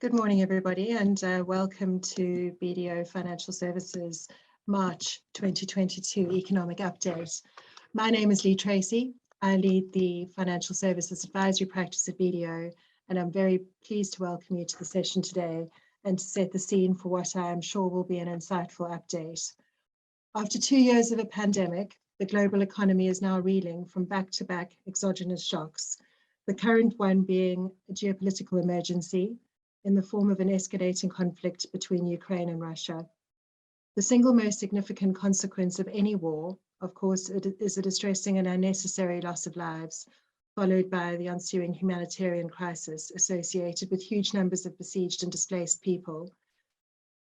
Good morning, everybody, and welcome to BDO Financial Services March 2022 Economic Update. My name is Leigh Treacy. I lead the Financial Services Advisory Practice at BDO, and I'm very pleased to welcome you to the session today and to set the scene for what I am sure will be an insightful update. After 2 years of a pandemic, the global economy is now reeling from back-to-back exogenous shocks, the current one being a geopolitical emergency in the form of an escalating conflict between Ukraine and Russia. The single most significant consequence of any war, of course, is a distressing and unnecessary loss of lives, followed by the ensuing humanitarian crisis associated with huge numbers of besieged and displaced people.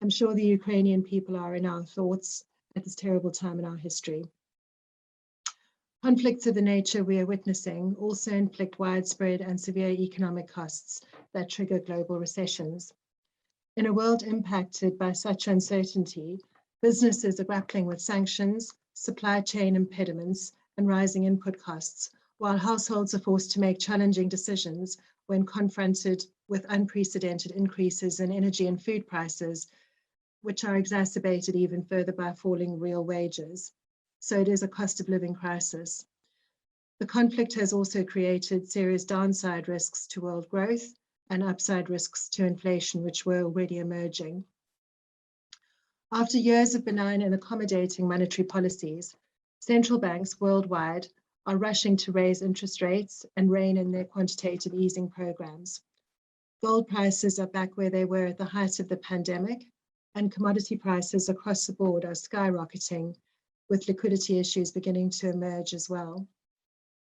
I'm sure the Ukrainian people are in our thoughts at this terrible time in our history. Conflicts of the nature we are witnessing also inflict widespread and severe economic costs that trigger global recessions. In a world impacted by such uncertainty, businesses are grappling with sanctions, supply chain impediments, and rising input costs, while households are forced to make challenging decisions when confronted with unprecedented increases in energy and food prices, which are exacerbated even further by falling real wages. So it is a cost of living crisis. The conflict has also created serious downside risks to world growth and upside risks to inflation, which were already emerging. After years of benign and accommodating monetary policies, central banks worldwide are rushing to raise interest rates and rein in their quantitative easing programs. Gold prices are back where they were at the height of the pandemic, and commodity prices across the board are skyrocketing, with liquidity issues beginning to emerge as well.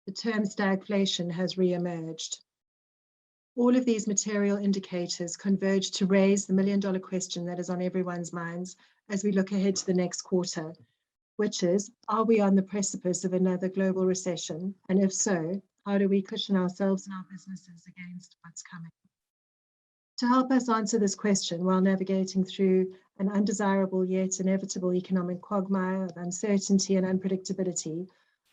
The term stagflation has re-emerged. All of these material indicators converge to raise the million-dollar question that is on everyone's minds as we look ahead to the next quarter, which is, are we on the precipice of another global recession? And if so, how do we cushion ourselves and our businesses against what's coming? To help us answer this question while navigating through an undesirable yet inevitable economic quagmire of uncertainty and unpredictability,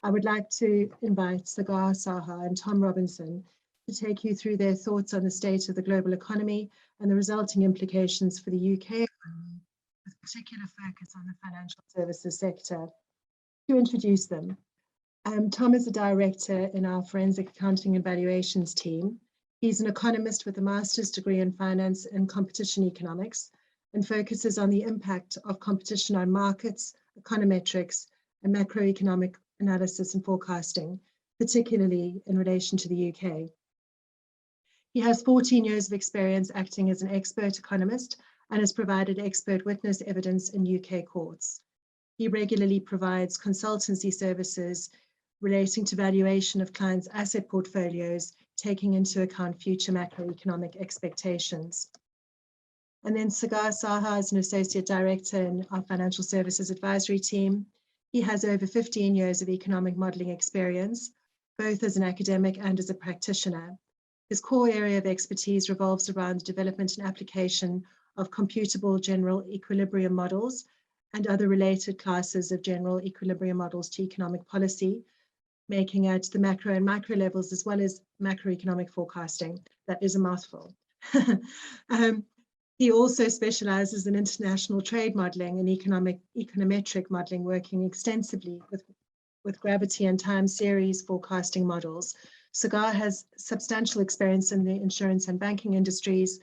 I would like to invite Sagar Saha and Tom Robinson to take you through their thoughts on the state of the global economy and the resulting implications for the UK economy, with particular focus on the financial services sector. To introduce them, Tom is a director in our Forensic Accounting and Valuations team. He's an economist with a master's degree in finance and competition economics and focuses on the impact of competition on markets, econometrics, and macroeconomic analysis and forecasting, particularly in relation to the UK. He has 14 years of experience acting as an expert economist and has provided expert witness evidence in UK courts. He regularly provides consultancy services relating to valuation of clients' asset portfolios, taking into account future macroeconomic expectations. And then Sagar Saha is an associate director in our financial services advisory team. He has over 15 years of economic modeling experience, both as an academic and as a practitioner. His core area of expertise revolves around the development and application of computable general equilibrium models and other related classes of general equilibrium models to economic policy, making at the macro and micro levels, as well as macroeconomic forecasting. That is a mouthful. He also specializes in international trade modeling and econometric modeling, working extensively with gravity and time series forecasting models. Sagar has substantial experience in the insurance and banking industries,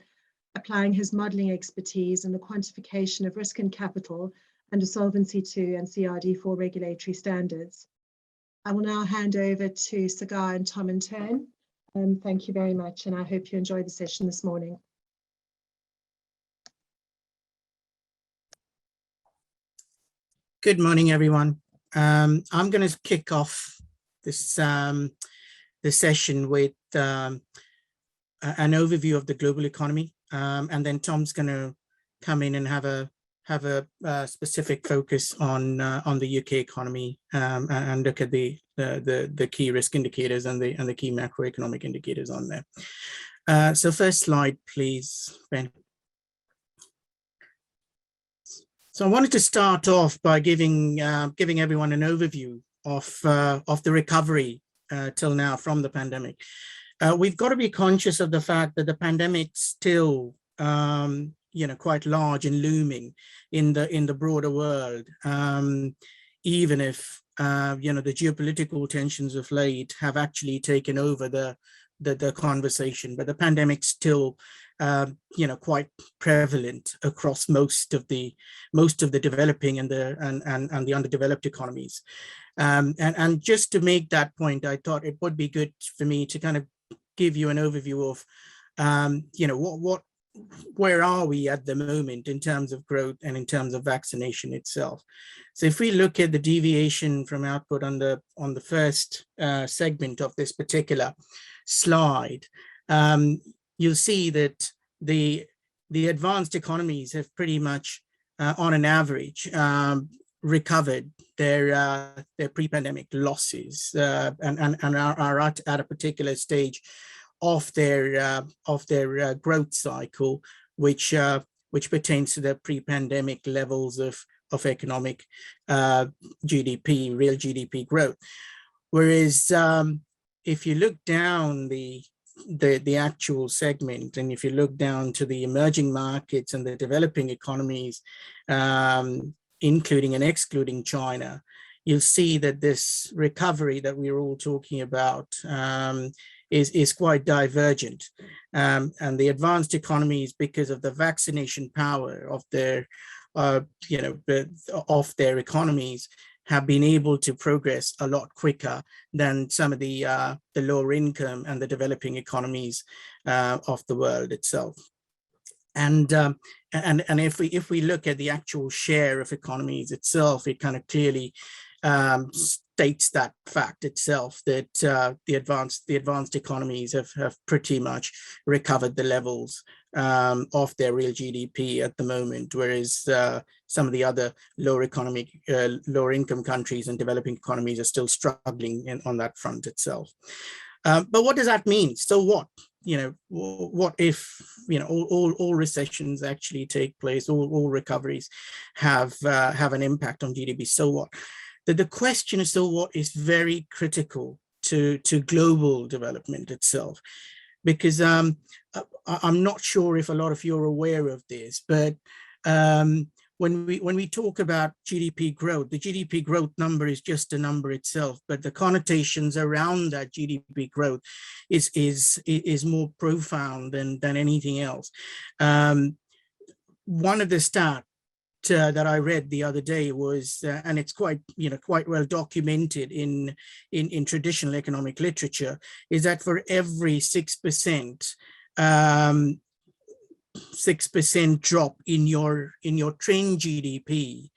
applying his modeling expertise in the quantification of risk and capital under Solvency II and CRD4 regulatory standards. I will now hand over to Sagar and Tom in turn. Thank you very much, and I hope you enjoyed the session this morning. Good morning, everyone. I'm going to kick off this session with an overview of the global economy, and then Tom's going to come in and have a specific focus on the UK economy and look at the key risk indicators and the key macroeconomic indicators on there. So first slide, please, Ben. So I wanted to start off by giving everyone an overview of the recovery till now from the pandemic. We've got to be conscious of the fact that the pandemic still quite large and looming in the broader world, even if the geopolitical tensions of late have actually taken over the conversation, but the pandemic's still quite prevalent across most of the developing and the underdeveloped economies. And just to make that point, I thought it would be good for me to kind of give you an overview of where are we at the moment in terms of growth and in terms of vaccination itself. So if we look at the deviation from output on the first segment of this particular slide, you'll see that the advanced economies have pretty much, on an average, recovered their pre-pandemic losses and are at a particular stage of their growth cycle, which pertains to the pre-pandemic levels of economic GDP, real GDP growth. Whereas if you look down the actual segment, and if you look down to the emerging markets and the developing economies, including and excluding China, you'll see that this recovery that we're all talking about is quite divergent. And the advanced economies, because of the vaccination power of their economies, have been able to progress a lot quicker than some of the lower income and the developing economies of the world itself. And if we look at the actual share of economies itself, it kind of clearly states that fact itself, that the advanced economies have pretty much recovered the levels of their real GDP at the moment, whereas some of the other lower income countries and developing economies are still struggling on that front itself. But what does that mean? So what? What if all recessions actually take place, all recoveries have an impact on GDP? So what? The question is, so what, is very critical to global development itself, because I'm not sure if a lot of you are aware of this, but when we talk about GDP growth, the GDP growth number is just a number itself, but the connotations around that GDP growth is more profound than anything else. One of the stats that I read the other day was, and it's quite well documented in traditional economic literature, is that for every 6% drop in your trend GDP,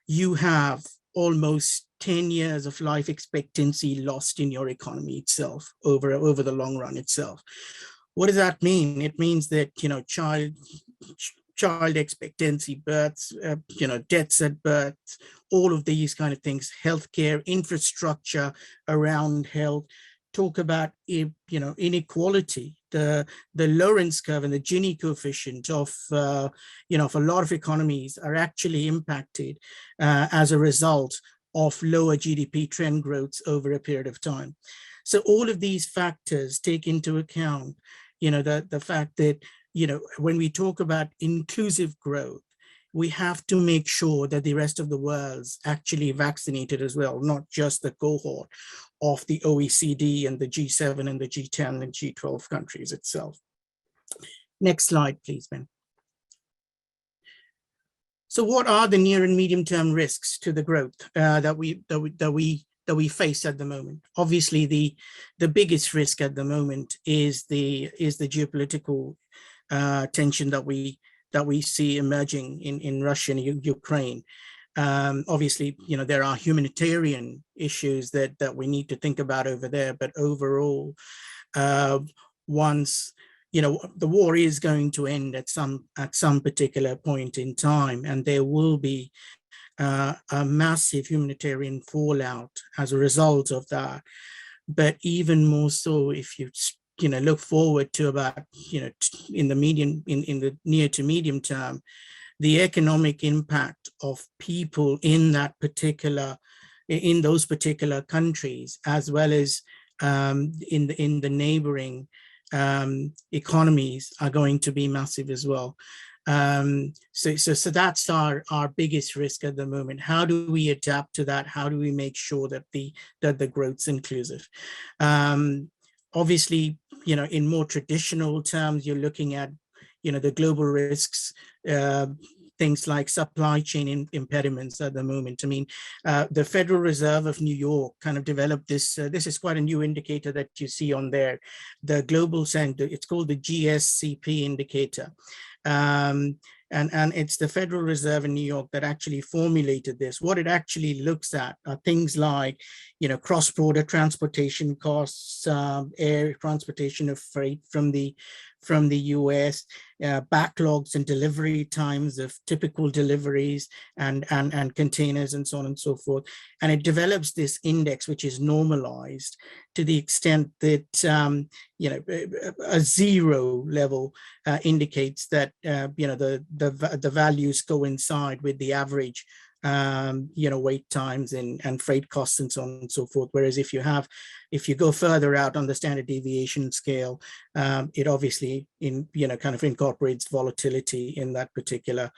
you have almost 10 years of life expectancy lost in your economy itself over the long run itself. What does that mean? It means that child expectancy, births, deaths at birth, all of these kind of things, healthcare, infrastructure around health. Talk about inequality, the Lorenz curve and the Gini coefficient of a lot of economies are actually impacted as a result of lower GDP trend growths over a period of time. So all of these factors take into account the fact that when we talk about inclusive growth, we have to make sure that the rest of the world's actually vaccinated as well, not just the cohort of the OECD and the G7 and the G10 and G12 countries itself. Next slide, please, Ben. So what are the near and medium term risks to the growth that we face at the moment? Obviously, the biggest risk at the moment is the geopolitical tension that we see emerging in Russia and Ukraine. Obviously, there are humanitarian issues that we need to think about over there, but overall, once the war is going to end at some particular point in time, and there will be a massive humanitarian fallout as a result of that. But even more so, if you look forward to about in the near to medium term, the economic impact of people in those particular countries, as well as in the neighboring economies are going to be massive as well. So that's our biggest risk at the moment. How do we adapt to that? How do we make sure that the growth's inclusive? Obviously, in more traditional terms, you're looking at, the global risks, things like supply chain impediments at the moment. I mean, the Federal Reserve of New York kind of developed this. This is quite a new indicator that you see on there. The global center, it's called the GSCP indicator. And it's the Federal Reserve in New York that actually formulated this. What it actually looks at are things like, cross-border transportation costs, air transportation of freight from the US, backlogs and delivery times of typical deliveries and containers and so on and so forth. And it develops this index, which is normalized to the extent that, a zero level indicates that, the values coincide with the average wait times and freight costs and so on and so forth. Whereas if you go further out on the standard deviation scale, it obviously kind of incorporates volatility in that particular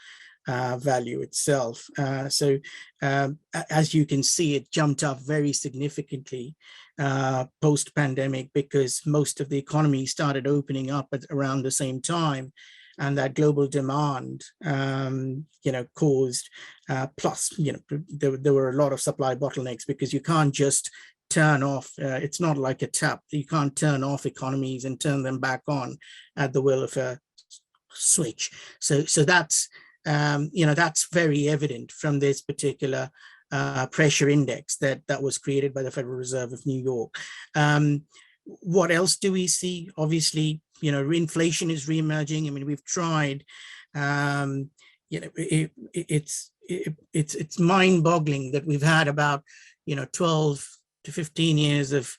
value itself. So as you can see, it jumped up very significantly post-pandemic, because most of the economy started opening up at around the same time. And that global demand, caused, plus, there were a lot of supply bottlenecks, because you can't just turn off, it's not like a tap, you can't turn off economies and turn them back on at the will of a switch. So that's, that's very evident from this particular pressure index that was created by the Federal Reserve of New York. What else do we see? Obviously, inflation is reemerging. I mean, we've tried, it's mind-boggling that we've had about, 12 to 15 years of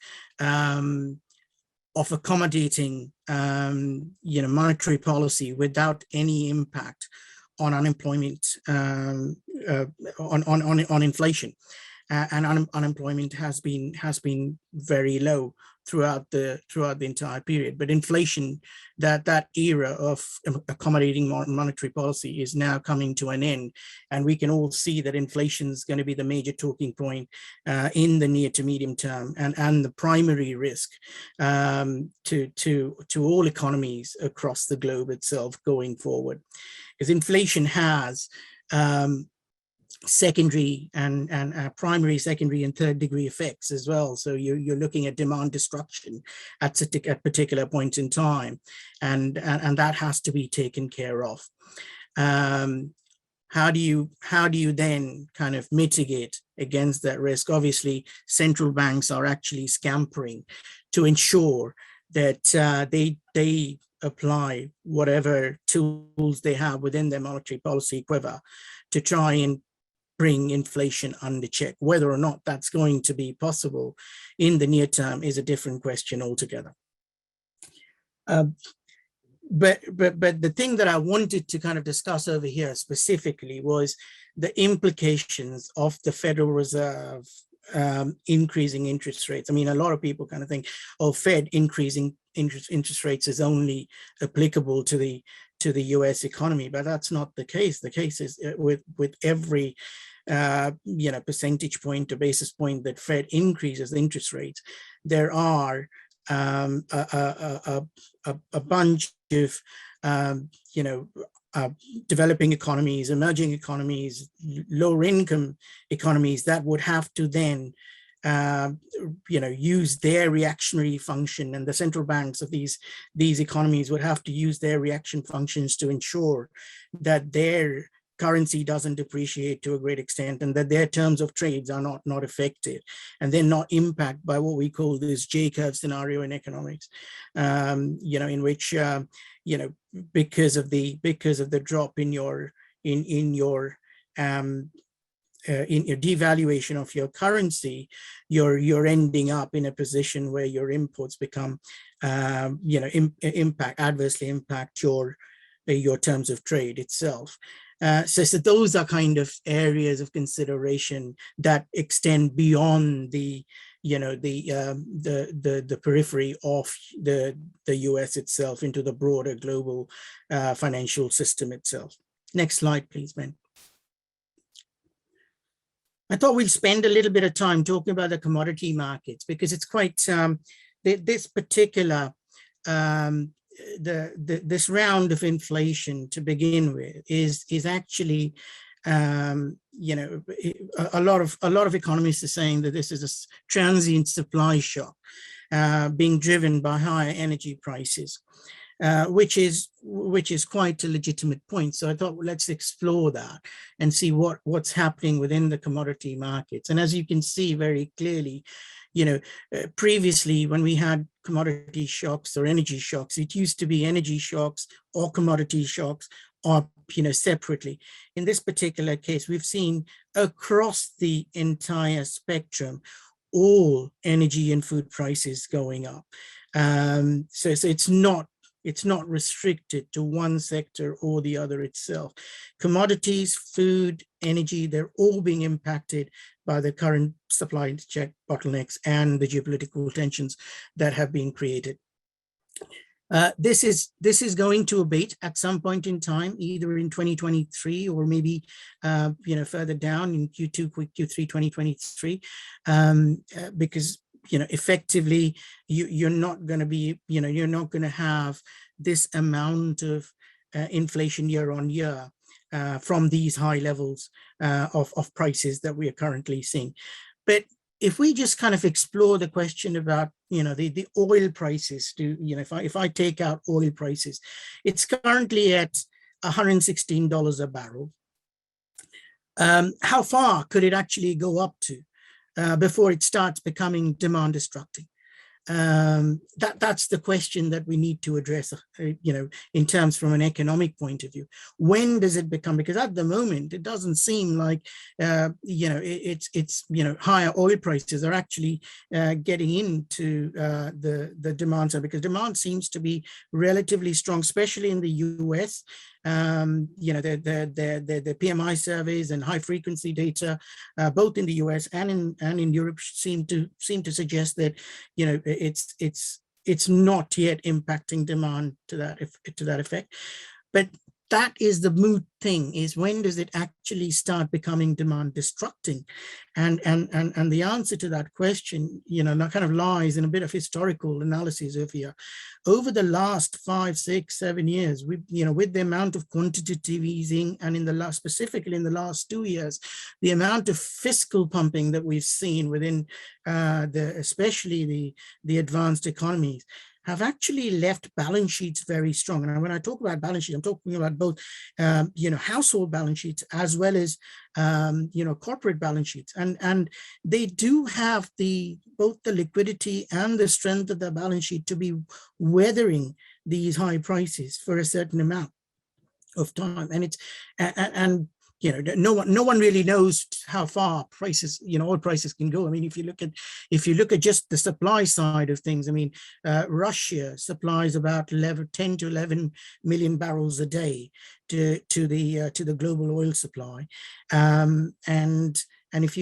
accommodating, monetary policy without any impact on unemployment, on inflation. And unemployment has been very low throughout the entire period. But inflation, that era of accommodating monetary policy is now coming to an end, and we can all see that inflation is going to be the major talking point in the near to medium term, and the primary risk to all economies across the globe itself going forward, because inflation has secondary and primary, secondary, and third degree effects as well. So you're looking at demand destruction at particular points in time, and that has to be taken care of. How do you then kind of mitigate against that risk? Obviously, central banks are actually scampering to ensure that they apply whatever tools they have within their monetary policy quiver to try and bring inflation under check. Whether or not that's going to be possible in the near term is a different question altogether. But the thing that I wanted to kind of discuss over here specifically was the implications of the Federal Reserve increasing interest rates. I mean, a lot of people kind of think, oh, Fed increasing interest rates is only applicable to the US economy, but that's not the case. The case is with every percentage point or basis point that Fed increases interest rates, there are a bunch of developing economies, emerging economies, lower income economies that would have to then use their reactionary function, and the central banks of these economies would have to use their reaction functions to ensure that their currency doesn't depreciate to a great extent, and that their terms of trades are not affected, and they're not impacted by what we call this J-curve scenario in economics, in which because of the drop in your devaluation of your currency, you're ending up in a position where your imports become adversely impact your terms of trade itself. So those are kind of areas of consideration that extend beyond the the periphery of the US itself into the broader global financial system itself. Next slide, please, Ben. I thought we'll spend a little bit of time talking about the commodity markets, because it's quite this particular this round of inflation to begin with is actually a lot of economists are saying that this is a transient supply shock being driven by higher energy prices, which is quite a legitimate point. So I thought, well, let's explore that and see what's happening within the commodity markets. And as you can see very clearly, previously when we had commodity shocks or energy shocks, it used to be energy shocks or commodity shocks or separately. In this particular case, we've seen across the entire spectrum all energy and food prices going up. So it's not restricted to one sector or the other itself. Commodities, food, energy, they're all being impacted by the current supply chain bottlenecks and the geopolitical tensions that have been created. This is going to abate at some point in time, either in 2023 or maybe further down in Q2, Q3 2023, because effectively you're not going to be you're not going to have this amount of inflation year on year from these high levels of prices that we are currently seeing. But if we just kind of explore the question about the oil prices, if I take out oil prices, it's currently at $116 a barrel. How far could it actually go up to before it starts becoming demand destructive? That's the question that we need to address, in terms from an economic point of view. When does it become? Because at the moment, it doesn't seem like, it's higher oil prices are actually getting into the demand side, because demand seems to be relatively strong, especially in the US. The PMI surveys and high frequency data, both in the US and in Europe, seem to suggest that it's not yet impacting demand to that effect. But that is the moot thing, is when does it actually start becoming demand destructing? And the answer to that question, kind of lies in a bit of historical analysis of here. Over the last 5, 6, 7 years, with the amount of quantitative easing, and specifically in the last 2 years, the amount of fiscal pumping that we've seen within especially the advanced economies, have actually left balance sheets very strong. And when I talk about balance sheets, I'm talking about both, household balance sheets as well as, corporate balance sheets. And they do have both the liquidity and the strength of the balance sheet to be weathering these high prices for a certain amount of time. And no one really knows how far prices, oil prices can go. I mean, if you look at just the supply side of things, I mean, Russia supplies about 10 to 11 million barrels a day to the global oil supply, and if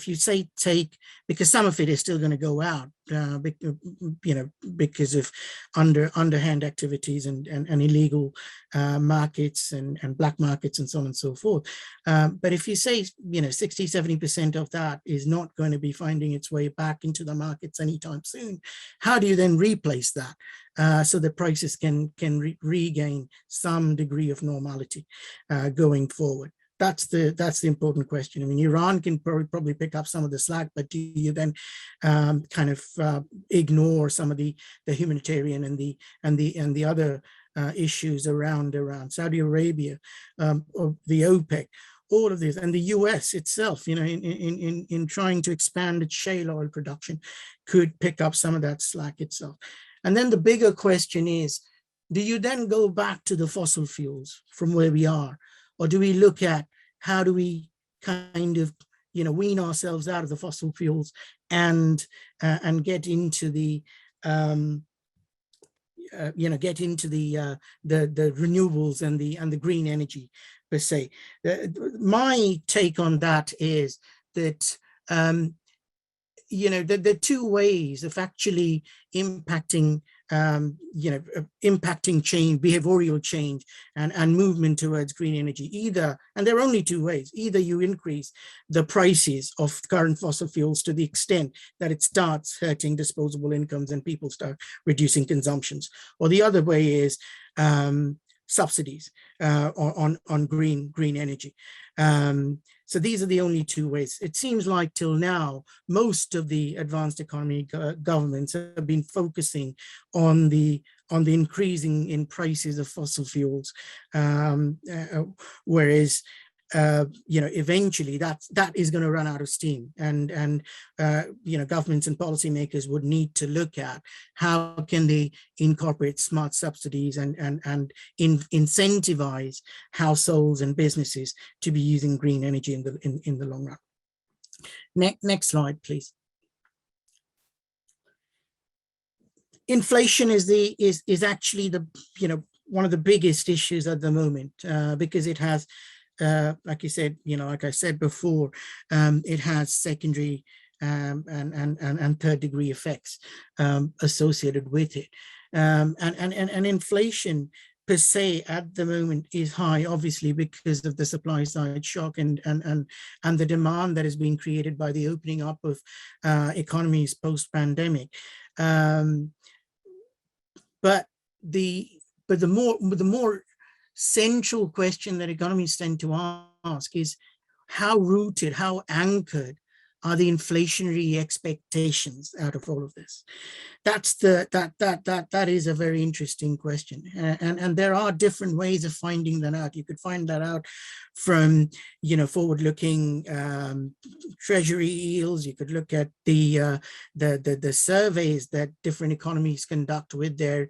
you say take, because some of it is still going to go out, because of underhand activities and illegal markets and black markets and so on and so forth. But if you say 60-70% of that is not going to be finding its way back into the markets anytime soon, how do you then replace that so the prices can regain some degree of normality going forward? That's the important question. I mean, Iran can probably pick up some of the slack, but do you then ignore some of the humanitarian and the other issues around Saudi Arabia, or the OPEC, all of this, and the US itself, in trying to expand its shale oil production, could pick up some of that slack itself. And then the bigger question is, do you then go back to the fossil fuels from where we are? Or do we look at how do we kind of, wean ourselves out of the fossil fuels and get into the, the renewables and the green energy per se? My take on that is that the two ways of actually impacting, impacting change, behavioral change, and movement towards green energy. Either, and there are only two ways, either you increase the prices of current fossil fuels to the extent that it starts hurting disposable incomes and people start reducing consumptions, or the other way is subsidies on green energy. So these are the only two ways. It seems like till now, most of the advanced economy governments have been focusing on the increasing in prices of fossil fuels, whereas eventually that is going to run out of steam, and governments and policymakers would need to look at how can they incorporate smart subsidies and incentivize households and businesses to be using green energy in the long run. Next slide, please. Inflation is actually the one of the biggest issues at the moment, because it has, like you said, like I said before, it has secondary and third degree effects associated with it. And inflation per se at the moment is high, obviously, because of the supply side shock and the demand that is being created by the opening up of economies post-pandemic. But the more central question that economists tend to ask is how rooted, how anchored are the inflationary expectations out of all of this? That is a very interesting question, and there are different ways of finding that out. You could find that out from forward-looking treasury yields. You could look at the surveys that different economies conduct with their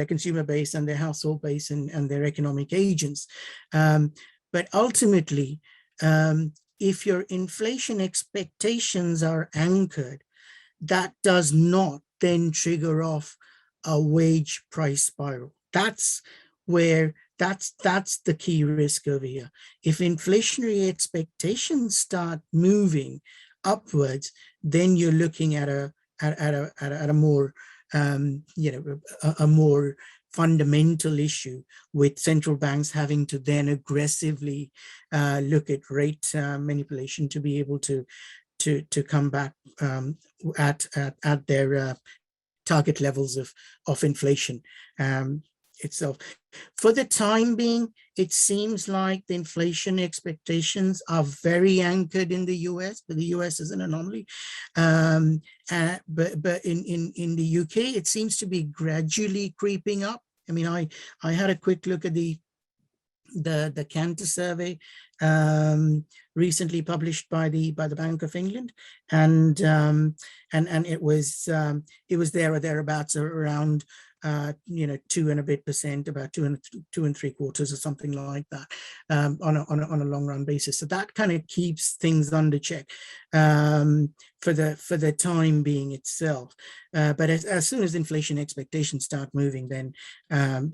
consumer base and their household base and their economic agents. But ultimately, if your inflation expectations are anchored, that does not then trigger off a wage price spiral. That's the key risk over here. If inflationary expectations start moving upwards, then you're looking at a more a more fundamental issue, with central banks having to then aggressively look at rate manipulation to be able to come back at their target levels of inflation itself. For the time being, it seems like the inflation expectations are very anchored in the US, but the US is an anomaly. But in the UK, it seems to be gradually creeping up. I mean, I had a quick look at the Cantor survey recently published by the Bank of England, and it was there or thereabouts around 2 and a bit percent, about 2.75% or something like that, on a long run basis. So that kind of keeps things under check for the time being itself. But as soon as inflation expectations start moving, then then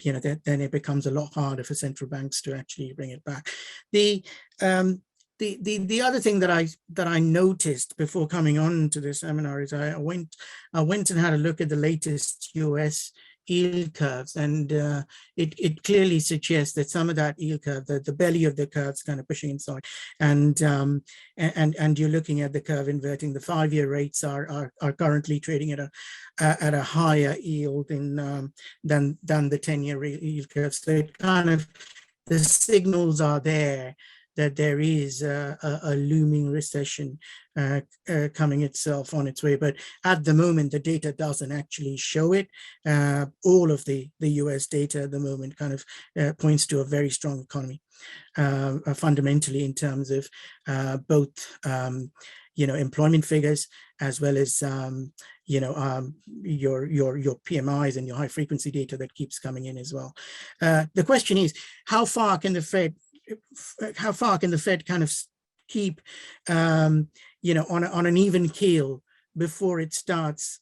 it becomes a lot harder for central banks to actually bring it back. The other thing that I noticed before coming on to this seminar is I went and had a look at the latest US yield curves, and it clearly suggests that some of that yield curve, the belly of the curve, is kind of pushing inside, and you're looking at the curve inverting. The 5-year rates are currently trading at a higher yield than the 10-year yield curve. So it kind of, the signals are there that there is a looming recession coming itself on its way. But at the moment, the data doesn't actually show it. All of the US data at the moment kind of points to a very strong economy, fundamentally, in terms of both employment figures, as well as your PMIs and your high frequency data that keeps coming in as well. The question is, how far can the Fed kind of keep on an even keel before it starts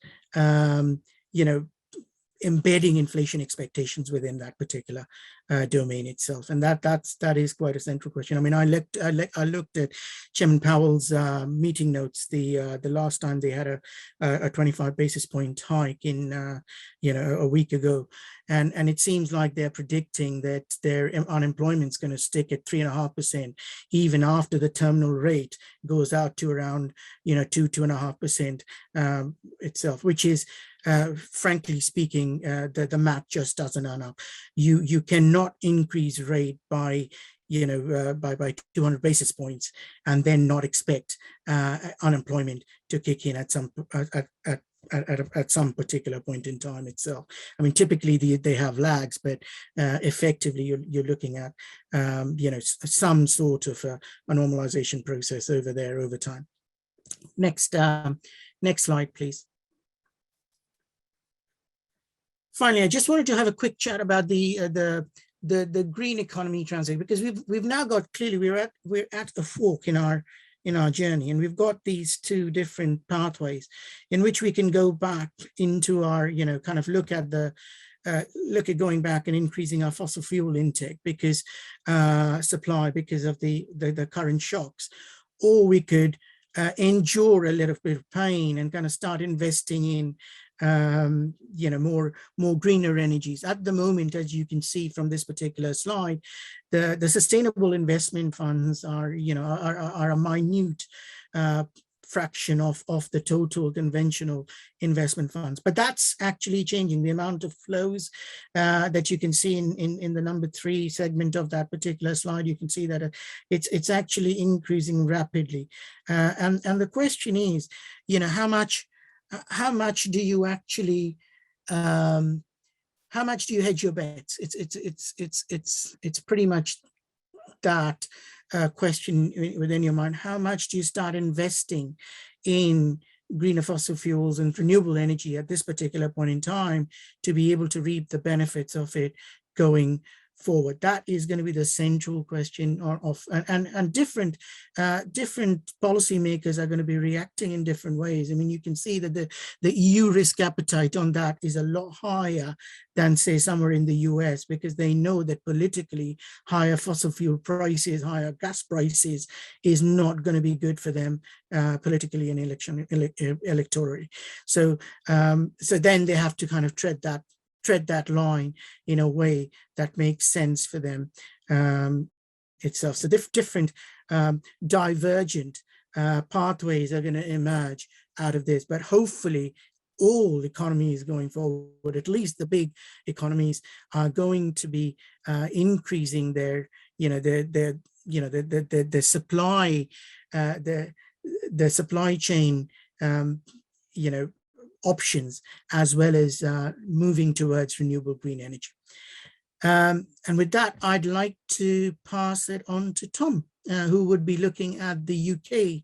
embedding inflation expectations within that particular domain itself, and that is quite a central question. I mean, I looked at Chairman Powell's meeting notes the last time they had a 25 basis point hike in a week ago, and it seems like they're predicting that their unemployment is going to stick at 3.5% even after the terminal rate goes out to around 2.5% itself, which is frankly speaking, the math just doesn't add up. You cannot increase rate by 200 basis points and then not expect unemployment to kick in at some particular point in time itself. I mean, typically they have lags, but effectively you're looking at some sort of a normalization process over there over time. Next slide, please. Finally, I just wanted to have a quick chat about the green economy transition, because we've now got, clearly we're at a fork in our journey, and we've got these two different pathways in which we can go back into our kind of look at going back and increasing our fossil fuel intake because supply because of the current shocks, or we could endure a little bit of pain and kind of start investing in more greener energies. At the moment, as you can see from this particular slide, the sustainable investment funds are a minute fraction of the total conventional investment funds, but that's actually changing. The amount of flows that you can see in the number 3 segment of that particular slide, you can see that it's actually increasing rapidly, and the question is, how much do you actually how much do you hedge your bets? It's pretty much that question within your mind. How much do you start investing in greener fossil fuels and renewable energy at this particular point in time to be able to reap the benefits of it going forward? That is going to be the central question and different policymakers are going to be reacting in different ways. I mean, you can see that the EU risk appetite on that is a lot higher than, say, somewhere in the US, because they know that politically higher fossil fuel prices, higher gas prices is not going to be good for them politically and electorally. So then they have to kind of tread that line in a way that makes sense for them itself. So different divergent pathways are going to emerge out of this, but hopefully all economies going forward, at least the big economies, are going to be increasing their the supply the supply chain options, as well as moving towards renewable green energy. And with that, I'd like to pass it on to Tom, who would be looking at the UK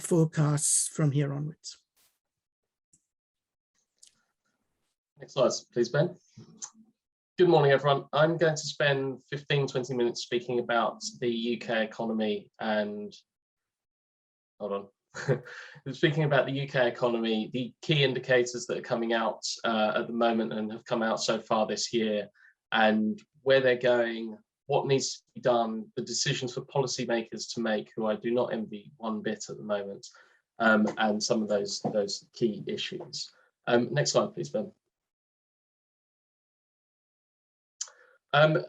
forecasts from here onwards. Next slide, please, Ben. Good morning, everyone. I'm going to spend 15-20 minutes speaking about the UK economy and, hold on. Speaking about the UK economy, the key indicators that are coming out at the moment and have come out so far this year, and where they're going, what needs to be done, the decisions for policymakers to make, who I do not envy one bit at the moment, and some of those key issues. Next slide, please, Ben. I'm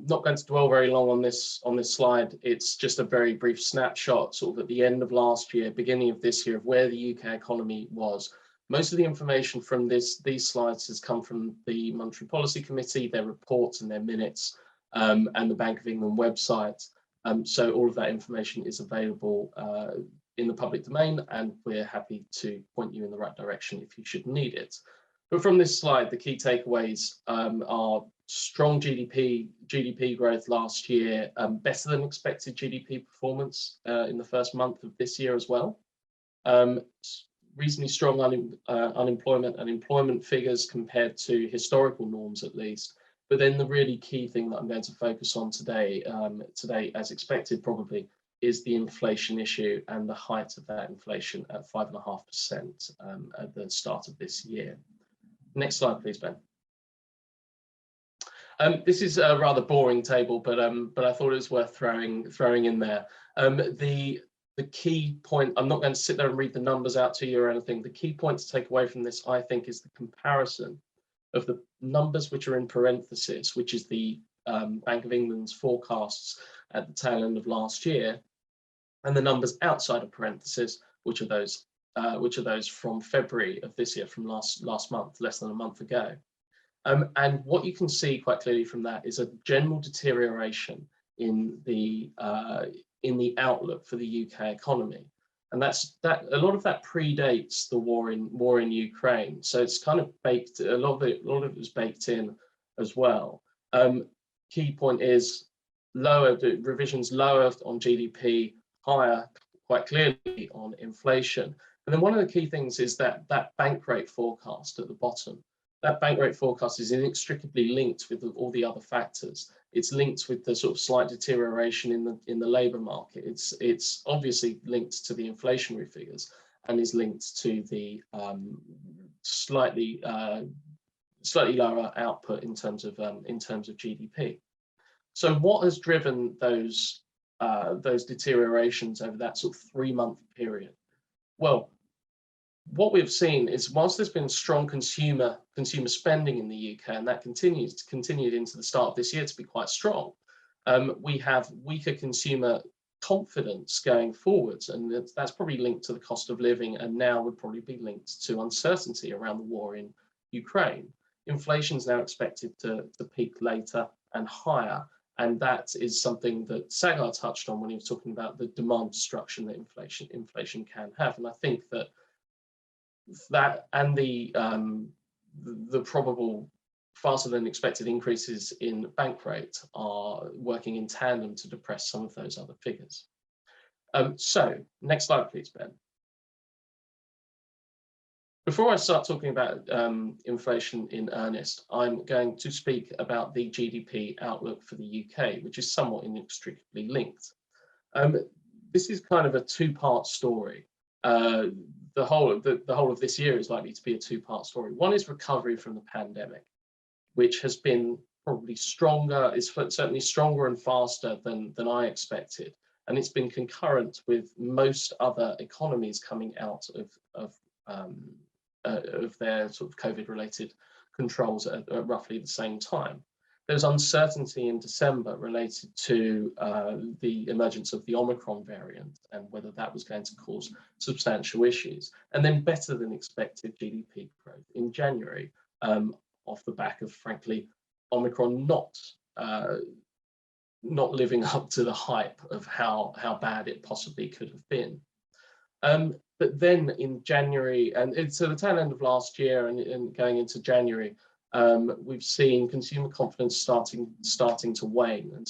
not going to dwell very long on this slide. It's just a very brief snapshot, sort of at the end of last year, beginning of this year, of where the UK economy was. Most of the information from these slides has come from the Monetary Policy Committee, their reports and their minutes, and the Bank of England website. So all of that information is available in the public domain, and we're happy to point you in the right direction if you should need it. But from this slide, the key takeaways are strong GDP growth last year, better than expected GDP performance in the first month of this year as well. Reasonably strong unemployment and employment figures compared to historical norms, at least. But then the really key thing that I'm going to focus on today, as expected probably, is the inflation issue and the height of that inflation at 5.5% at the start of this year. Next slide, please, Ben. This is a rather boring table, but I thought it was worth throwing in there. The key point, I'm not going to sit there and read the numbers out to you or anything. The key point to take away from this, I think, is the comparison of the numbers which are in parentheses, which is the Bank of England's forecasts at the tail end of last year, and the numbers outside of parentheses, which are those from February of this year, from last month, less than a month ago. And what you can see quite clearly from that is a general deterioration in the outlook for the UK economy, and that a lot of that predates the war in Ukraine. So it's kind of baked. A lot of it was baked in as well. Key point is revisions lower on GDP, higher quite clearly on inflation. And then one of the key things is that bank rate forecast at the bottom. That bank rate forecast is inextricably linked with all the other factors. It's linked with the sort of slight deterioration in the labour market. It's obviously linked to the inflationary figures, and is linked to the slightly lower output in terms of GDP. So what has driven those deteriorations over that sort of 3-month period? Well, what we've seen is, whilst there's been strong consumer spending in the UK, and that continued into the start of this year to be quite strong, we have weaker consumer confidence going forwards, and that's probably linked to the cost of living, and now would probably be linked to uncertainty around the war in Ukraine. Inflation is now expected to peak later and higher, and that is something that Sagar touched on when he was talking about the demand destruction that inflation can have. And I think that and the probable faster than expected increases in bank rate are working in tandem to depress some of those other figures. So next slide, please, Ben. Before I start talking about inflation in earnest, I'm going to speak about the GDP outlook for the UK, which is somewhat inextricably linked. This is kind of a two-part story. The whole of this year is likely to be a two-part story. One is recovery from the pandemic, which has been probably stronger, is certainly stronger and faster than I expected. And it's been concurrent with most other economies coming out of their sort of COVID-related controls at roughly the same time. There was uncertainty in December related to the emergence of the Omicron variant and whether that was going to cause substantial issues. And then better than expected GDP growth in January, off the back of, frankly, Omicron not living up to the hype of how bad it possibly could have been. But then in January, and so the tail end of last year and going into January, we've seen consumer confidence starting to wane and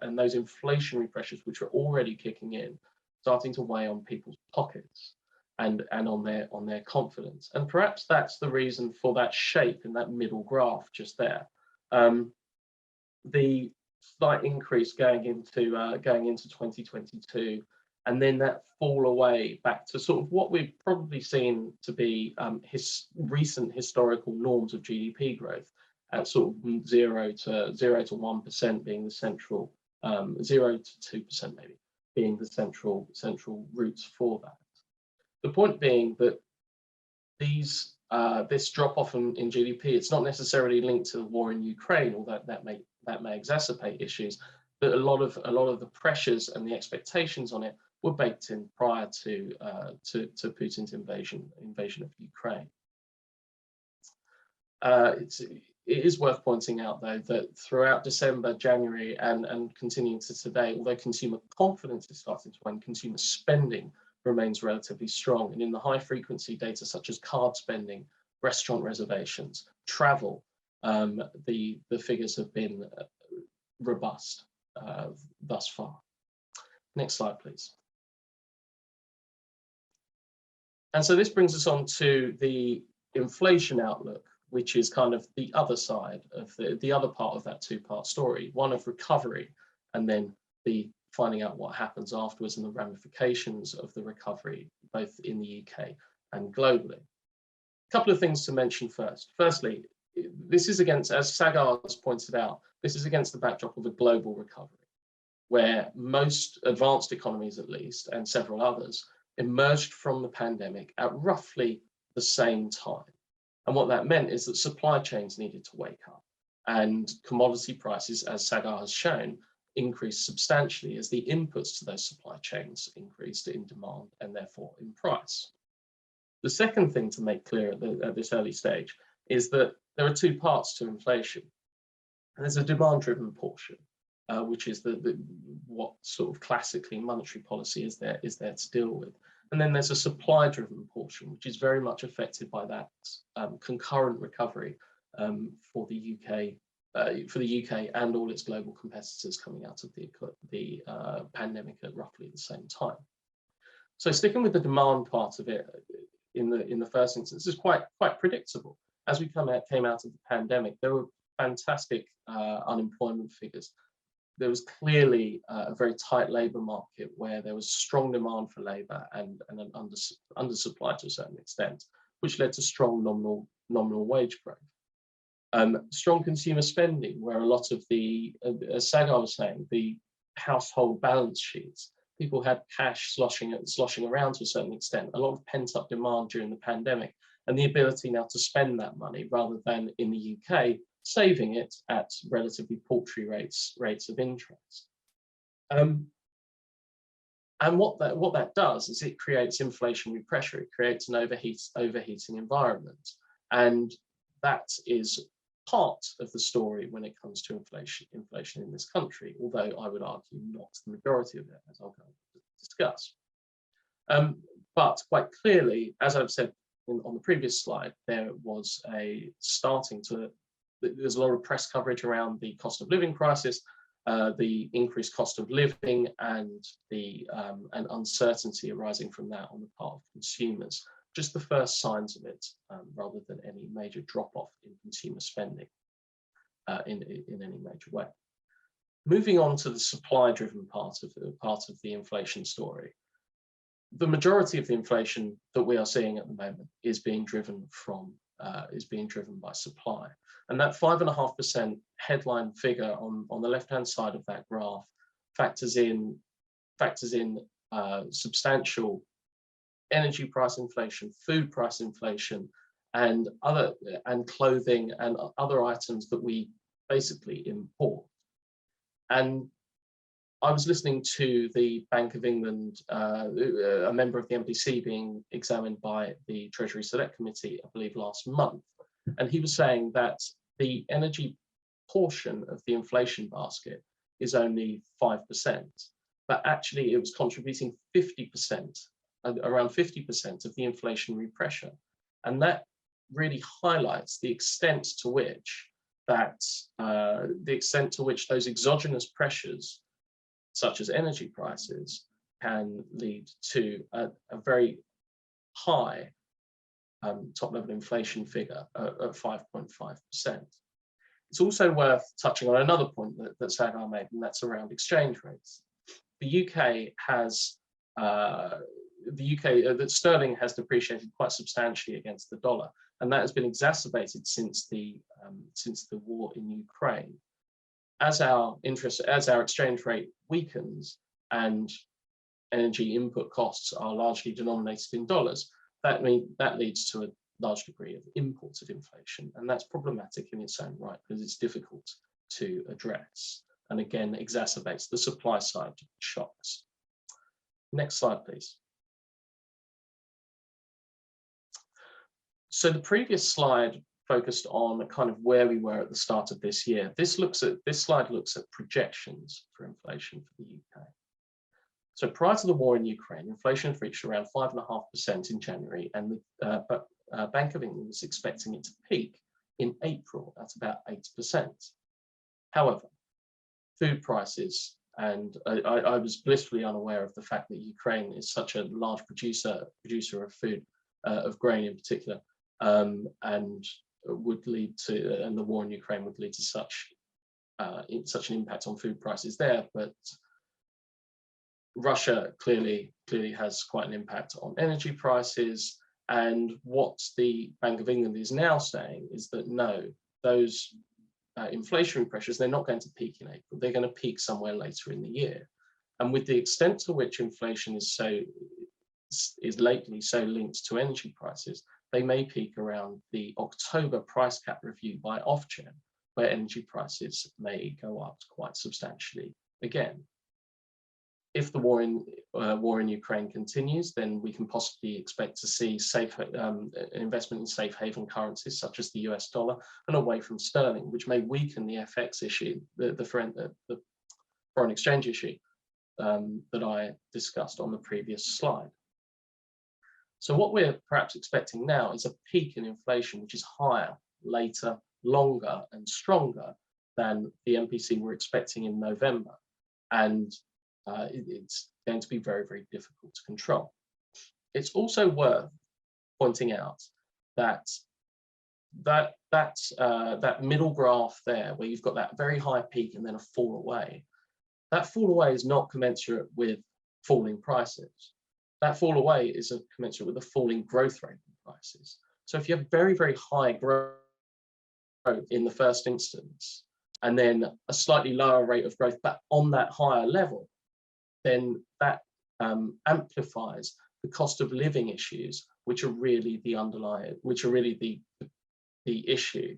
and those inflationary pressures, which are already kicking in, starting to weigh on people's pockets and on their confidence. And perhaps that's the reason for that shape in that middle graph just there. The slight increase going into 2022, and then that fall away back to sort of what we've probably seen to be recent historical norms of GDP growth at sort of 0 to 1% being the central, 0 to 2% maybe being the central routes for that. The point being that this drop off in GDP, it's not necessarily linked to the war in Ukraine, although that may exacerbate issues, but a lot of the pressures and the expectations on it were baked in prior to Putin's invasion of Ukraine. It is worth pointing out, though, that throughout December, January, and continuing to today, although consumer confidence is starting to wane, consumer spending remains relatively strong. And in the high frequency data, such as card spending, restaurant reservations, travel, the figures have been robust thus far. Next slide, please. And so this brings us on to the inflation outlook, which is kind of the other side of the other part of that two-part story, one of recovery, and then the finding out what happens afterwards and the ramifications of the recovery, both in the UK and globally. A couple of things to mention first. Firstly, this is against, as Sagar has pointed out, this is against the backdrop of a global recovery, where most advanced economies, at least, and several others, emerged from the pandemic at roughly the same time. And what that meant is that supply chains needed to wake up, and commodity prices, as Sagar has shown, increased substantially as the inputs to those supply chains increased in demand and therefore in price. The second thing to make clear at this early stage is that there are two parts to inflation. And there's a demand-driven portion, which is what sort of classically monetary policy is there to deal with. And then there's a supply-driven portion, which is very much affected by that concurrent recovery for the UK and all its global competitors coming out of the pandemic at roughly the same time. So sticking with the demand part of it in the first instance is quite predictable. As we came out of the pandemic, there were fantastic unemployment figures. There was clearly a very tight labour market where there was strong demand for labour and an undersupply to a certain extent, which led to strong nominal wage growth. Strong consumer spending, where a lot of the, as Sagar was saying, the household balance sheets, people had cash sloshing around to a certain extent, a lot of pent-up demand during the pandemic, and the ability now to spend that money rather than in the UK, saving it at relatively paltry rates of interest. And what that does is it creates inflationary pressure. It creates an overheating environment, and that is part of the story when it comes to inflation in this country, although I would argue not the majority of it, as I'll go to discuss. But quite clearly, as I've said on the previous slide, there was there's a lot of press coverage around the cost of living crisis, the increased cost of living, and the uncertainty arising from that on the part of consumers. Just the first signs of it, rather than any major drop-off in consumer spending in any major way. Moving on to the supply-driven part of the inflation story. The majority of the inflation that we are seeing at the moment is being driven by supply, and that 5.5% headline figure on the left-hand side of that graph factors in substantial energy price inflation, food price inflation, and clothing and other items that we basically import. And I was listening to the Bank of England, a member of the MPC being examined by the Treasury Select Committee, I believe last month, and he was saying that the energy portion of the inflation basket is only 5%, but actually it was contributing 50%, around 50% of the inflationary pressure. And that really highlights the extent to which those exogenous pressures, such as energy prices, can lead to a very high top-level inflation figure at 5.5%. It's also worth touching on another point that Sagar made, and that's around exchange rates. The UK has that sterling has depreciated quite substantially against the dollar, and that has been exacerbated since the war in Ukraine. As our exchange rate weakens and energy input costs are largely denominated in dollars, that leads to a large degree of imported inflation, and that's problematic in its own right because it's difficult to address, and again exacerbates the supply side shocks. Next slide, please. So the previous slide focused on kind of where we were at the start of this year. This slide looks at projections for inflation for the UK. So prior to the war in Ukraine, inflation had reached around 5.5% in January, and the Bank of England was expecting it to peak in April at about 8%. However, food prices, and I was blissfully unaware of the fact that Ukraine is such a large producer of food, of grain in particular, and the war in Ukraine would lead to such an impact on food prices there. But Russia clearly has quite an impact on energy prices, and what the Bank of England is now saying is that no, those inflationary pressures, they're not going to peak in April. They're going to peak somewhere later in the year. And with the extent to which inflation is lately so linked to energy prices, they may peak around the October price cap review by Ofgem, where energy prices may go up quite substantially again. If the war in Ukraine continues, then we can possibly expect to see investment in safe haven currencies such as the US dollar and away from sterling, which may weaken the FX issue, the foreign exchange issue that I discussed on the previous slide. So what we're perhaps expecting now is a peak in inflation, which is higher, later, longer, and stronger than the MPC were expecting in November. And it's going to be very, very difficult to control. It's also worth pointing out that that middle graph there, where you've got that very high peak and then a fall away, that fall away is not commensurate with falling prices. That fall away is commensurate with a falling growth rate in prices. So if you have very, very high growth in the first instance, and then a slightly lower rate of growth, but on that higher level, then that amplifies the cost of living issues, which are really the underlying, which are really the issue,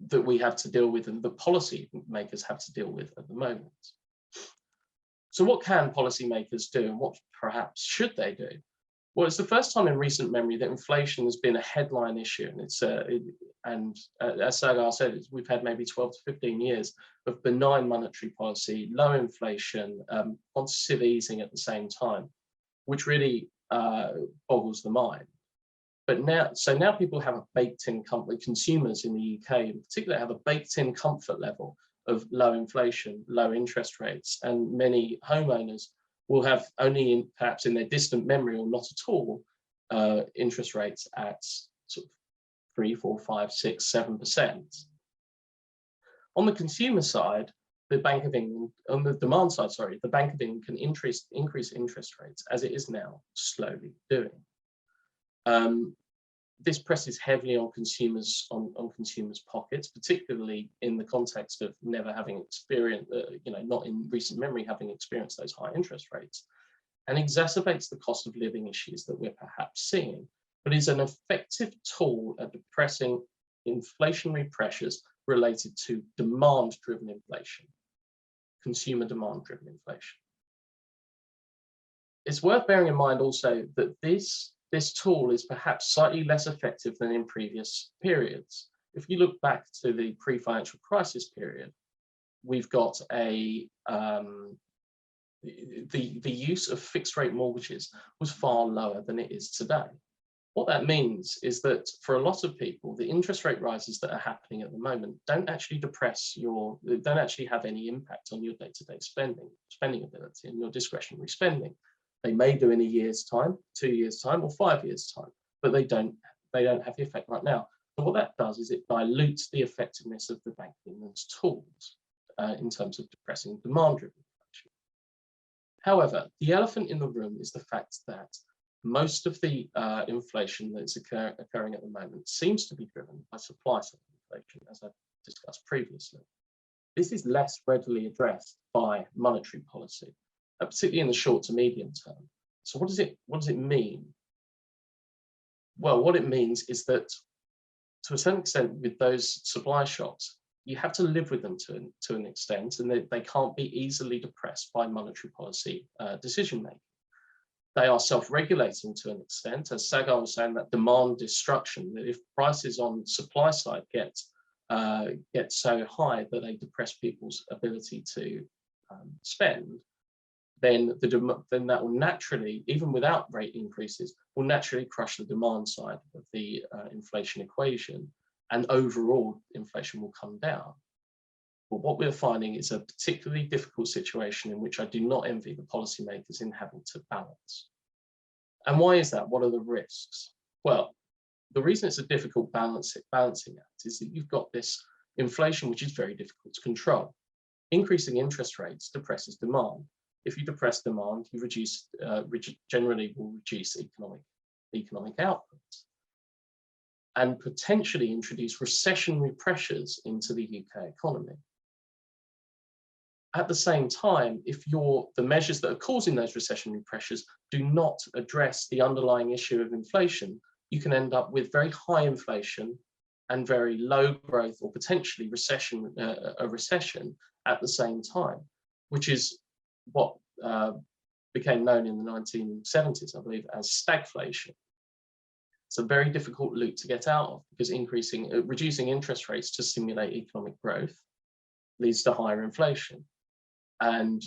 that we have to deal with and the policy makers have to deal with at the moment. So what can policymakers do, and what perhaps should they do? Well, it's the first time in recent memory that inflation has been a headline issue, and as Sagar said, we've had maybe 12 to 15 years of benign monetary policy, low inflation, quantitative easing at the same time, which really boggles the mind. But now people have a baked-in comfort. Consumers in the UK, in particular, have a baked-in comfort level of low inflation, low interest rates, and many homeowners will have only perhaps in their distant memory or not at all interest rates at sort of 3, 4, 5, 6, 7%. On the consumer side, the Bank of England, on the demand side, sorry, the Bank of England can increase interest rates as it is now slowly doing. This presses heavily on consumers, on consumers' pockets, particularly in the context of never having experienced, not in recent memory having experienced those high interest rates, and exacerbates the cost of living issues that we're perhaps seeing, but is an effective tool at depressing inflationary pressures related to demand-driven inflation, consumer demand-driven inflation. It's worth bearing in mind also that this tool is perhaps slightly less effective than in previous periods. If you look back to the pre-financial crisis period, we've got the use of fixed rate mortgages was far lower than it is today. What that means is that for a lot of people, the interest rate rises that are happening at the moment don't actually don't actually have any impact on your day-to-day spending ability and your discretionary spending. They may do in a year's time, 2 years' time, or 5 years' time, but they don't have the effect right now. So what that does is it dilutes the effectiveness of the Bank of England's tools in terms of depressing demand-driven inflation. However, the elephant in the room is the fact that most of the inflation that is occurring at the moment seems to be driven by supply-side inflation, as I've discussed previously. This is less readily addressed by monetary policy, particularly in the short to medium term. So what does it mean? Well, what it means is that to a certain extent with those supply shocks, you have to live with them to an extent, and they can't be easily depressed by monetary policy decision making. They are self-regulating to an extent, as Sagar was saying, that demand destruction, that if prices on supply side get so high that they depress people's ability to spend, then that will naturally, even without rate increases, will naturally crush the demand side of the inflation equation, and overall inflation will come down. But what we're finding is a particularly difficult situation in which I do not envy the policymakers in having to balance. And why is that? What are the risks? Well, the reason it's a difficult balancing act is that you've got this inflation which is very difficult to control. Increasing interest rates depresses demand. If you depress demand, you generally will reduce economic economic output and potentially introduce recessionary pressures into the UK economy. At the same time, if the measures that are causing those recessionary pressures do not address the underlying issue of inflation, you can end up with very high inflation and very low growth, or potentially a recession at the same time, which is what became known in the 1970s, I believe, as stagflation. It's a very difficult loop to get out of, because reducing interest rates to stimulate economic growth leads to higher inflation, and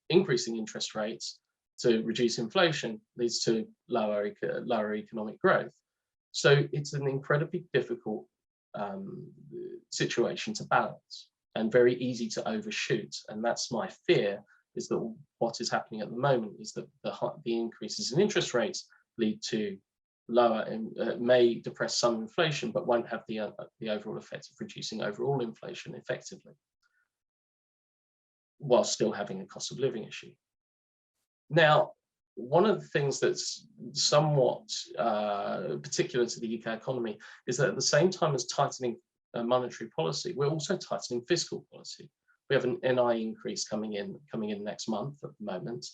increasing interest rates to reduce inflation leads to lower economic growth. So it's an incredibly difficult situation to balance, and very easy to overshoot. And that's my fear, is that what is happening at the moment is that the increases in interest rates lead to lower, may depress some inflation, but won't have the overall effect of reducing overall inflation effectively, while still having a cost of living issue. Now, one of the things that's somewhat particular to the UK economy is that at the same time as tightening monetary policy, we're also tightening fiscal policy. We have an NI increase coming in next month at the moment,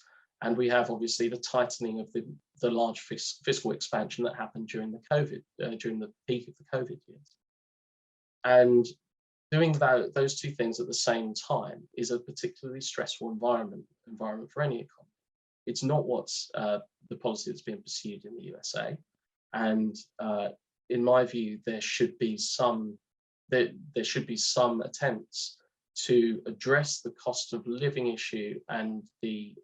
and we have obviously the tightening of the large fiscal expansion that happened during the peak of the COVID years. And doing those two things at the same time is a particularly stressful environment for any economy. It's not what's the policy that's being pursued in the USA, and in my view, there should be some attempts to address the cost of living issue and the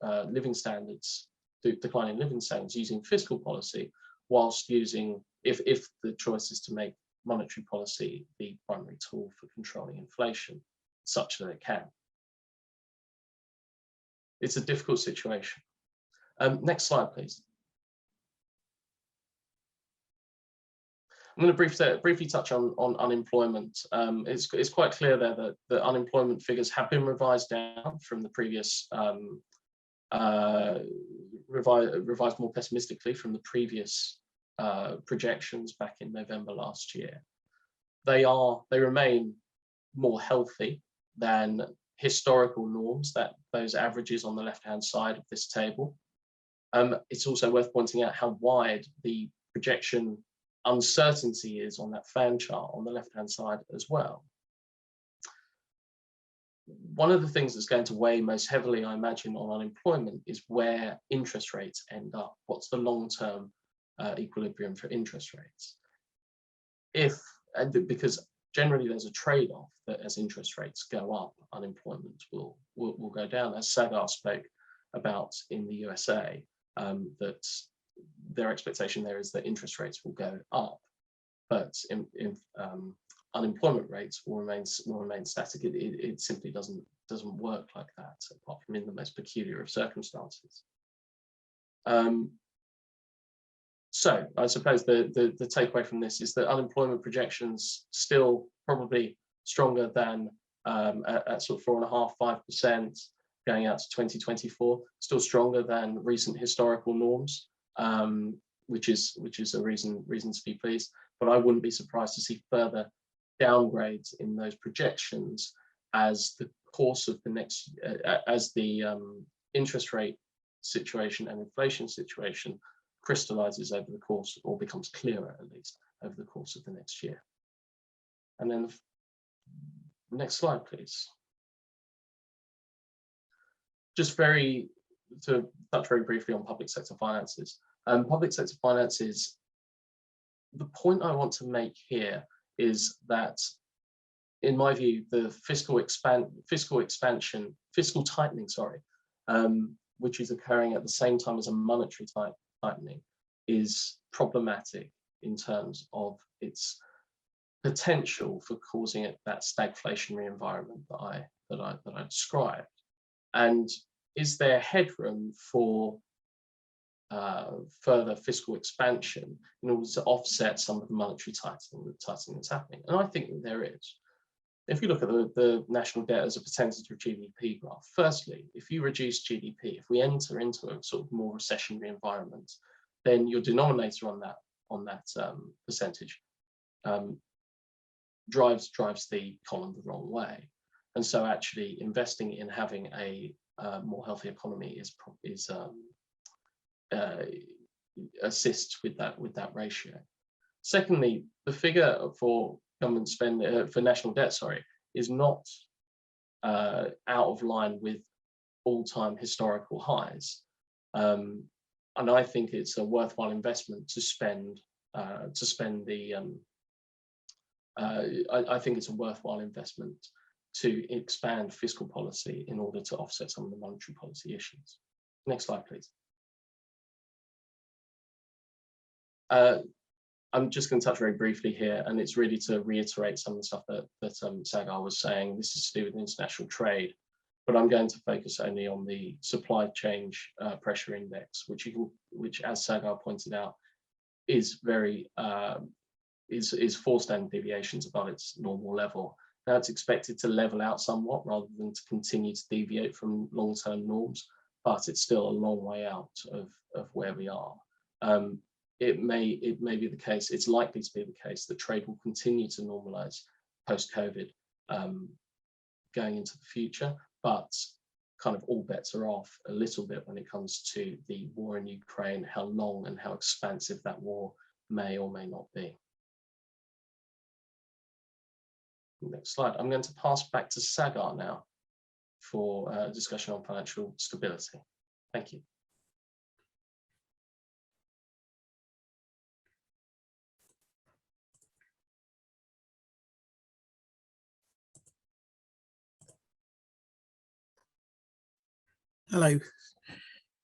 declining living standards using fiscal policy, whilst using, if the choice is to make monetary policy the primary tool for controlling inflation, such that it can. It's a difficult situation. Next slide, please. I'm going to briefly touch on unemployment. It's quite clear there that the unemployment figures have been revised down from the previous, revised more pessimistically from the previous projections back in November last year. They remain more healthy than historical norms, those averages on the left-hand side of this table. It's also worth pointing out how wide the projection uncertainty is on that fan chart on the left-hand side as well. One of the things that's going to weigh most heavily, I imagine, on unemployment is where interest rates end up. What's the long-term equilibrium for interest rates? Because generally there's a trade-off that as interest rates go up, unemployment will go down. As Sagar spoke about in the USA, that their expectation there is that interest rates will go up, but unemployment rates will remain static. It simply doesn't work like that, apart from in the most peculiar of circumstances. So I suppose the takeaway from this is that unemployment projections still probably stronger than at sort of 4.5–5% going out to 2024, still stronger than recent historical norms, which is a reason to be pleased. But I wouldn't be surprised to see further downgrades in those projections as the course of the next, as the interest rate situation and inflation situation crystallizes over the course, or becomes clearer at least, over the course of the next year. And then next slide, please. Just to touch very briefly on public sector finances. Public sector finances, the point I want to make here is that, in my view, the fiscal tightening, which is occurring at the same time as a monetary tightening, is problematic in terms of its potential for causing that stagflationary environment that I described. And is there headroom for further fiscal expansion in order to offset some of the monetary tightening that's happening? And I think that there is. If you look at the national debt as a percentage of GDP graph, firstly, if you reduce GDP, if we enter into a sort of more recessionary environment, then your denominator on that percentage drives the column the wrong way. And so actually investing in having a more healthy economy assists with that ratio. Secondly, the figure for government spend for national debt, is not out of line with all-time historical highs, and I think it's a worthwhile investment to spend the. I think it's a worthwhile investment to expand fiscal policy in order to offset some of the monetary policy issues. Next slide, please. I'm just going to touch very briefly here, and it's really to reiterate some of the stuff that Sagar was saying. This is to do with international trade, but I'm going to focus only on the supply chain pressure index, which, as Sagar pointed out, is very is 4 standard deviations above its normal level. Now it's expected to level out somewhat rather than to continue to deviate from long-term norms, but it's still a long way out of where we are. It may be the case, it's likely to be the case that trade will continue to normalize post-COVID going into the future, but kind of all bets are off a little bit when it comes to the war in Ukraine, how long and how expansive that war may or may not be. Next slide. I'm going to pass back to Sagar now for a discussion on financial stability. Thank you. Hello.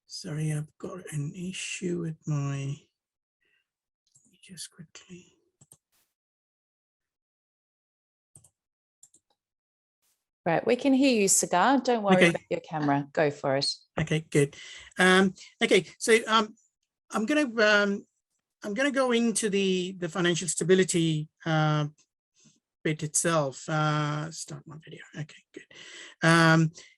Sorry, I've got an issue with my, just quickly. Right, we can hear you, Sagar. Don't worry Okay. about your camera. Go for it. Okay, good. Okay, so I'm gonna go into the financial stability bit itself. Start my video. Okay, good.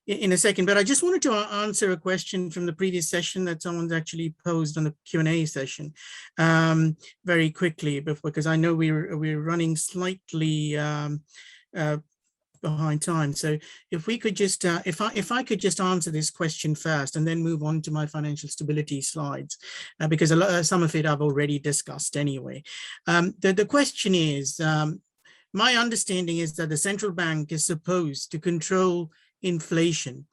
In a second, but I just wanted to answer a question from the previous session that someone's actually posed on the Q&A session very quickly, because I know we're running slightly behind time. So if we could just, if I could just answer this question first and then move on to my financial stability slides, because some of it I've already discussed anyway. The question is, my understanding is that the central bank is supposed to control inflation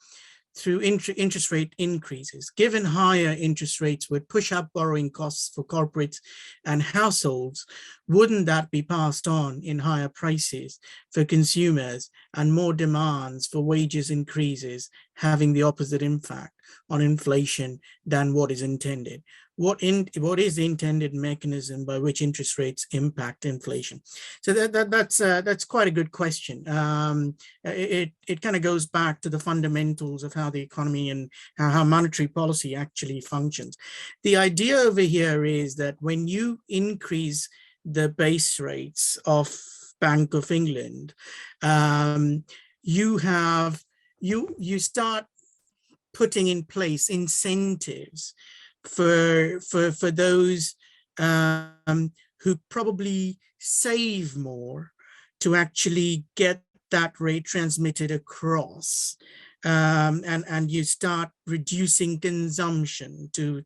through interest rate increases. Given higher interest rates would push up borrowing costs for corporates and households, wouldn't that be passed on in higher prices for consumers and more demands for wages increases, having the opposite impact on inflation than what is intended? What is the intended mechanism by which interest rates impact inflation? So that's quite a good question. It kind of goes back to the fundamentals of how the economy and how monetary policy actually functions. The idea over here is that when you increase the base rates of Bank of England, you start putting in place incentives for those who probably save more to actually get that rate transmitted across, and you start reducing consumption to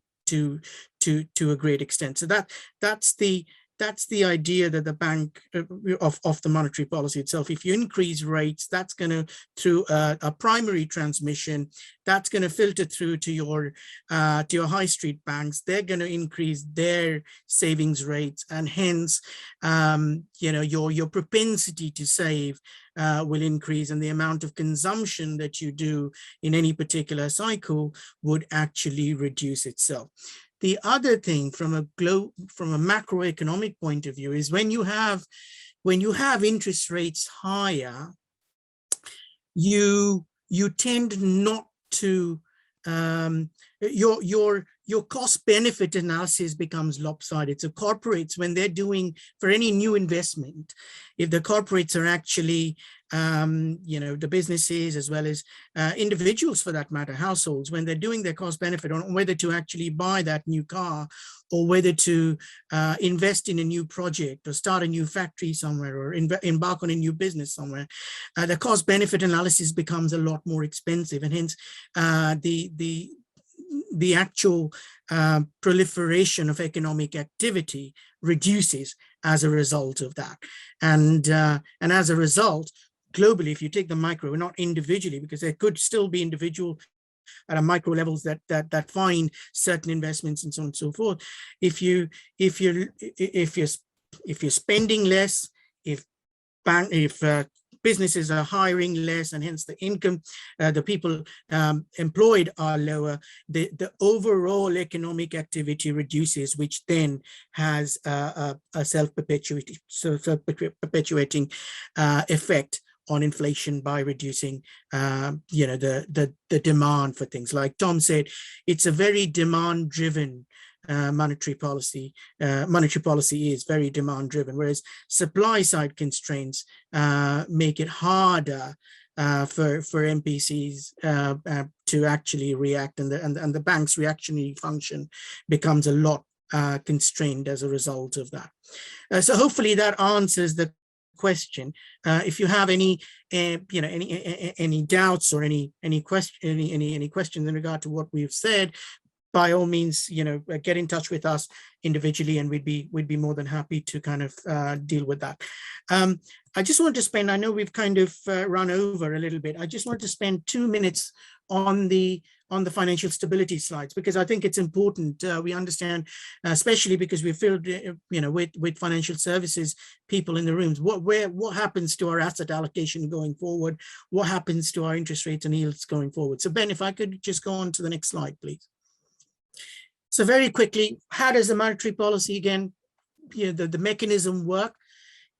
a great extent. So that's the idea that the bank of the monetary policy itself. If you increase rates, that's going to, through a primary transmission, that's going to filter through to your high street banks. They're going to increase their savings rates, and hence, your propensity to save will increase, and the amount of consumption that you do in any particular cycle would actually reduce itself. The other thing from a macroeconomic point of view is when you have interest rates higher, you tend not to your your cost benefit analysis becomes lopsided. So corporates, when they're doing for any new investment, if the corporates are actually, the businesses as well as individuals for that matter, households, when they're doing their cost benefit on whether to actually buy that new car or whether to invest in a new project or start a new factory somewhere or embark on a new business somewhere, the cost benefit analysis becomes a lot more expensive, and hence the actual proliferation of economic activity reduces as a result of that. And as a result, globally, if you take the micro, not individually, because there could still be individual at a micro levels that find certain investments and so on and so forth. If you're spending less, if businesses are hiring less, and hence the income, the people employed are lower, the overall economic activity reduces, which then has a self-perpetuating effect on inflation by reducing the demand for things. Like Tom said, it's a very demand-driven monetary policy. Monetary policy is very demand-driven, whereas supply-side constraints make it harder for MPCs to actually react, and the bank's reactionary function becomes a lot constrained as a result of that. So hopefully that answers the question. If you have any doubts or any questions in regard to what we've said, by all means, get in touch with us individually, and we'd be more than happy to kind of deal with that. I just want to spend, I know we've kind of run over a little bit. I just want to spend 2 minutes on the financial stability slides, because I think it's important we understand, especially because we're filled, with financial services people in the rooms, what happens to our asset allocation going forward, what happens to our interest rates and yields going forward. So Ben, if I could just go on to the next slide, please. So very quickly, how does the monetary policy, again, the mechanism work?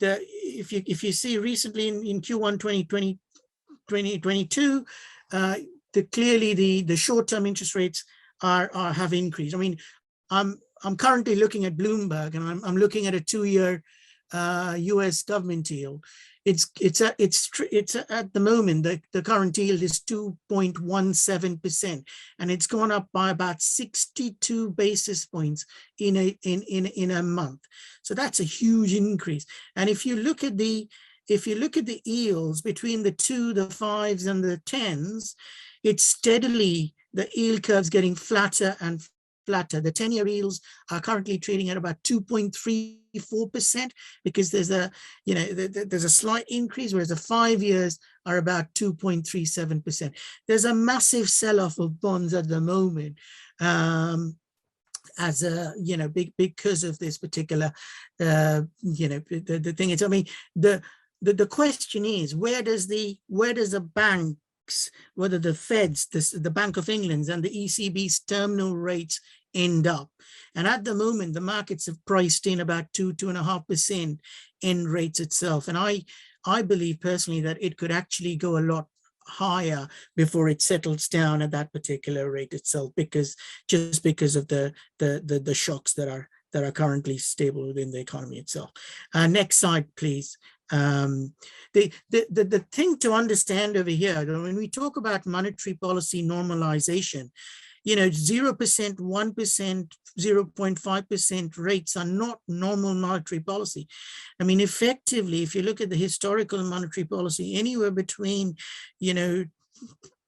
If you see recently in Q1 2022, clearly the short-term interest rates have increased. I mean, I'm currently looking at Bloomberg, and I'm looking at a 2-year US government yield. It's at the moment, the current yield is 2.17%, and it's gone up by about 62 basis points in a month. So that's a huge increase. And if you look at the yields between the 2, the 5s, and the 10s, it's steadily, the yield curve's getting flatter and flatter. The 10-year yields are currently trading at about 2.34%, because there's a slight increase, whereas the 5 years are about 2.37%. There's a massive sell-off of bonds at the moment, as a because of this particular the thing is, I mean, the question is, where does the bank, whether the Fed's, the Bank of England's and the ECB's terminal rates end up? And at the moment, the markets have priced in about 2.5% in rates itself. And I believe personally that it could actually go a lot higher before it settles down at that particular rate itself, because of the shocks that are currently stable within the economy itself. Next slide, please. The thing to understand over here, when we talk about monetary policy normalization, 0%, 1%, 0.5% rates are not normal monetary policy. I mean, effectively, if you look at the historical monetary policy, anywhere between, 2.5%,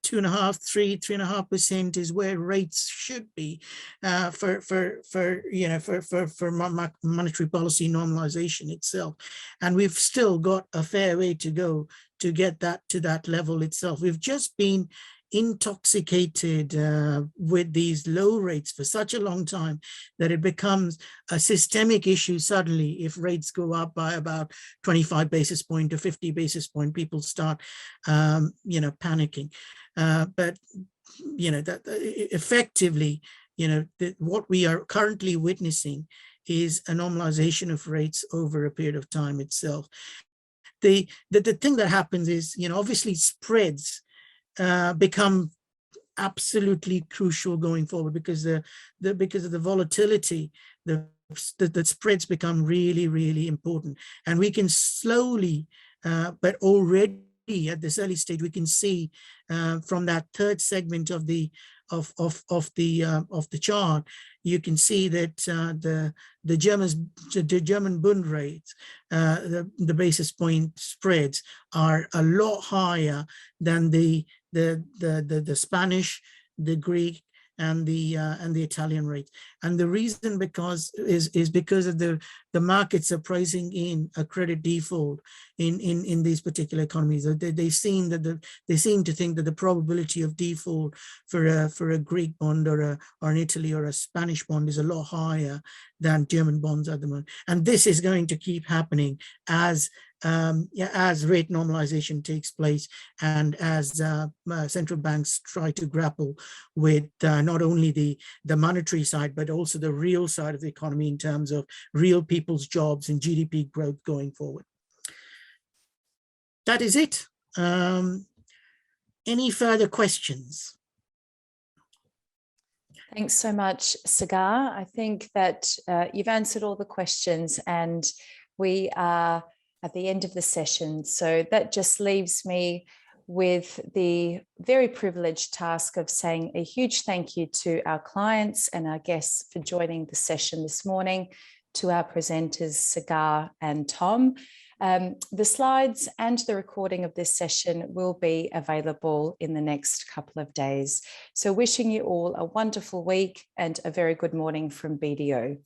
3.5% is where rates should be for monetary policy normalization itself. And we've still got a fair way to go to get that to that level itself. We've just been intoxicated with these low rates for such a long time that it becomes a systemic issue suddenly. If rates go up by about 25 basis point to 50 basis point, people start panicking. But that effectively, what we are currently witnessing is a normalization of rates over a period of time itself. The thing that happens is, obviously spreads become absolutely crucial going forward, because because of the volatility, the spreads become really, really important. And we can slowly, but already at this early stage, we can see from that third segment of the chart, you can see that the German Bund rates, the basis point spreads are a lot higher than the Spanish, the Greek, and the Italian rate. And the reason is because of the markets are pricing in a credit default in these particular economies. They seem to think that the probability of default for a Greek bond or an Italy or a Spanish bond is a lot higher than German bonds at the moment. And this is going to keep happening as rate normalization takes place, and as central banks try to grapple with not only the monetary side, but also the real side of the economy in terms of real people's jobs and GDP growth going forward. That is it. Any further questions? Thanks so much, Sagar. I think that you've answered all the questions, and we are at the end of the session. So that just leaves me with the very privileged task of saying a huge thank you to our clients and our guests for joining the session this morning, to our presenters, Sagar and Tom. The slides and the recording of this session will be available in the next couple of days. So wishing you all a wonderful week and a very good morning from BDO.